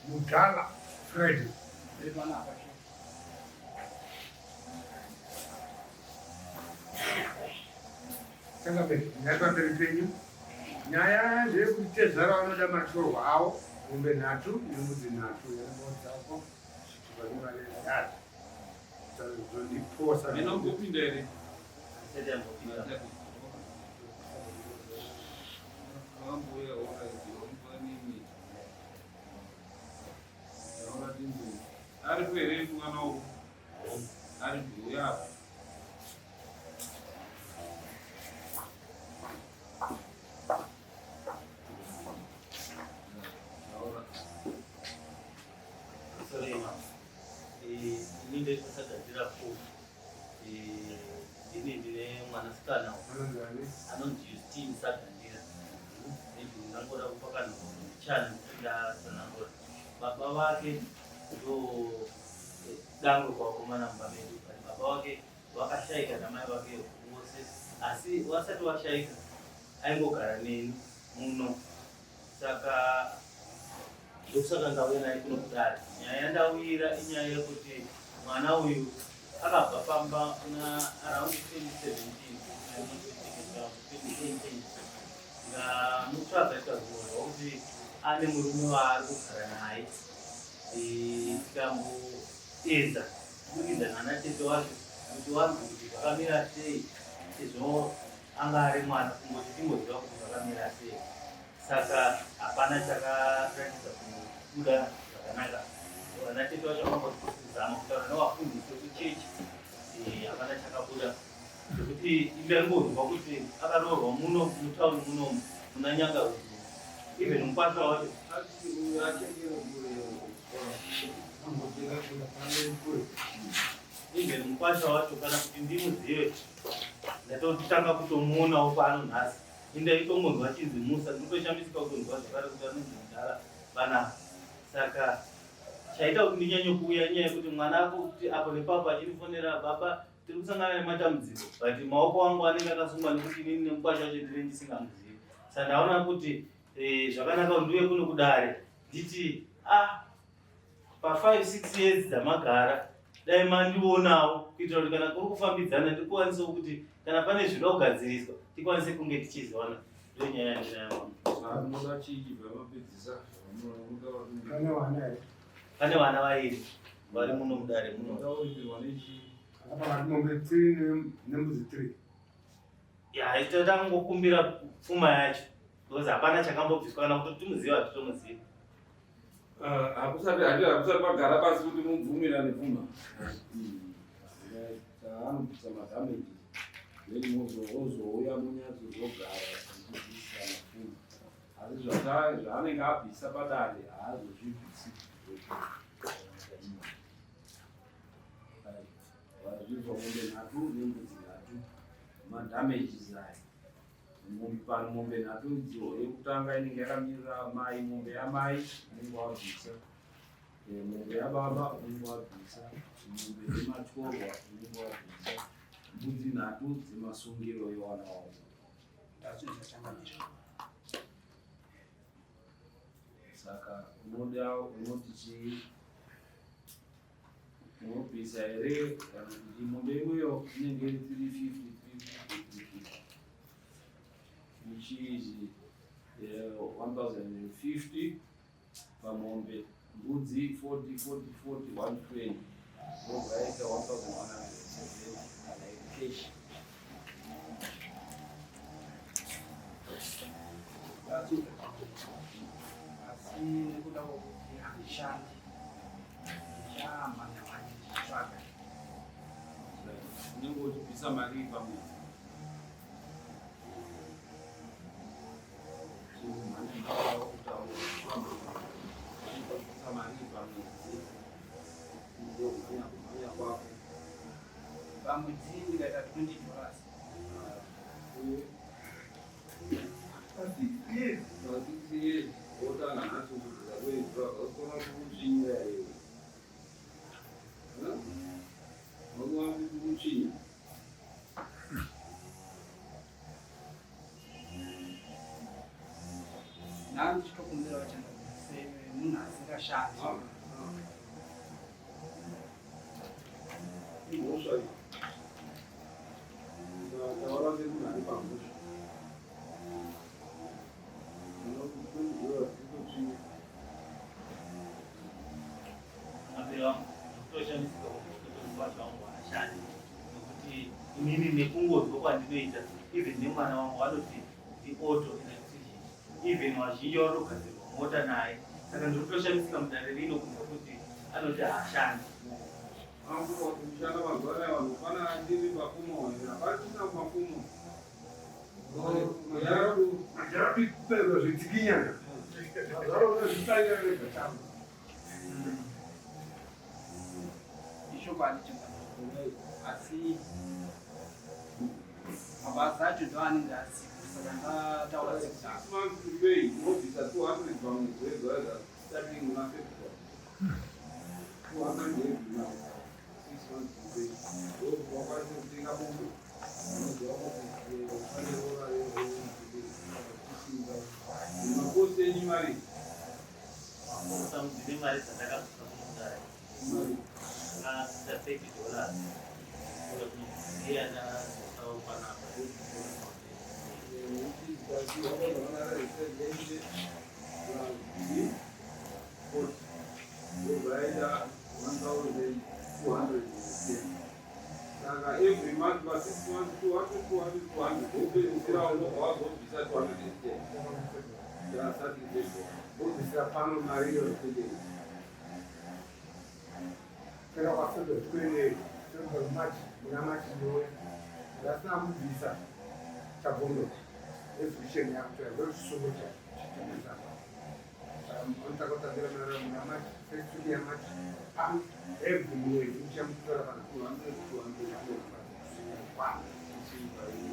mudala Fred. Saka pamberi penyu nyaya dzekutedzara vanoda matorwa avo mombe nhatu nemudzi nhatu dzako zvondiposa ndinongopinda here ambuya oraidiomufanini auratinzi ari kuherei mwana uku ari bhuya apa ininde kusagadzira food ndine mwanasikana anonzi Justine Sagandira ndinangoda kupakana chani kufunda sanangora baba wake ndo dangwe kwakomana mumba medu baba wake wakashaika namai wake vose asi wasati washaika aingogara neni muno saka ndokusaka ndauya naye kuno kudare nyaya yandauyira inyaya yekuti mwana uyu akabva pamba kuna around 2017 ngamutsvaga tikazorwa kuti ane murume waari kugara naye tikamboedza kubudikidza nanatete wacho kuti wanzi kuti zvakamira sei sezvo anga ari mwana kungoti tingoziva kuti zvakamira sei saka hapana chakaratidza kubuda zvakanaka vanatete vacho vangozama kutaura nevafundisi vekuchechi hapana chakabuda zvekuti indangonzwa kuti akaroorwa muno mutauni munomu muna nyanga uzu even mukwasha wacho even mukwasha wacho kana kuti ndimuzive ndatotanga kutomuonawo pano nhasi indaitongonzwa chinzi musa ndinotoshambisika kutonzwa zvakare kuti anonzi mudhara panapa saka chaita kuti ndinyanye kuuya nyaya yekuti mwana ako kuti apo nepapo achinifonera baba tiri kusangana nematambudziko but maoko angu anenge akasungwa nekuti inini nemukwasha wacho ndine ndisingamuzivi saka ndaona kuti zvakanaka kuti ndiuye kuno kudare nditi pa 5-6 years dzamagara dai mandionawo kuitira kuti kana kuri kufambidzana ndikukwanisewo kuti kana pane zvinoda kugadziriswa tikwanise kunge tichiziwana ndo nyaya yandinayonoda chichibva mapedzisa pane vana vairi vari muno mudare muno mombe 3 nemudzi 3 ya totangokumbira pfuma yacho because hapana chakambobviswa kana kuti timuziva titomuziva hakusati pagara pasi kuti mubvumirane pfuma anobvisa madhameji then mozouya munyatsozogara kudzidzisana pfuma asi zvaanenge abvisa padare haazozvibvisi zvizwa mombe nhatu nembudzi nhatu madhameji ayo pano mombe nhatu idzo yekutanga inenge yakamirira mai mombe yamai unenge wabvisa mombe yababa unenge wabvisa mombe dzematorwa unenge wabvisa mbudzi nhatu dzemasungiro yewana wavo saka unoti unobvisa here kana kuti mombe imweyo inenge iri 350 which is 1050 pamombe mbudzi 40 120 ndobva yaita 1170 kana cash asi nekuda kwokuti handishandi ndichahamanya nditsvaga unenge uchibvisa mari pamwedzi pamwedzi ndikaita $20 ndichitokumbira kuti munhu hashandi. Omiswa iyi. Taura kuti ari pamusha. mapiro angu ndotoshandisika kutobata wangu hashandi nekuti inini nekungodzwa kwandinoita even nemwana wangu vanoti auto electrician even wazhinji vanogadzirwa mota naye saka ndotoshandisika mudare rino kunza kuti anoti hashandi. Kushanda mazuva anaya vanhu fana ndiri mafumo hapatina mafumo yarakuperwa zvitikinyana mazvaroona zvitaira rega chamo Ishobani asi mabasa acho ndo anenge asika saka ndataura pay obvisa 200 pamwedzi wega wega starting una February 200 every month 6 months to pay wakwanisa kutenga bombe makosi enyu mari ndine mari dzandakabusa kumudare $30 panapa Saka every month for 6 months 200 wazobvisa 210 obvisira pano mari yotendei pera kwafebruary 28 february march muna march ndiwe ndasina kubvisa chabhondo evision yakutoya ndochisongo chachitomesapa anotakotambira muna march first week yamarch pam every mwezi uchamutora pana 200 kusvika 5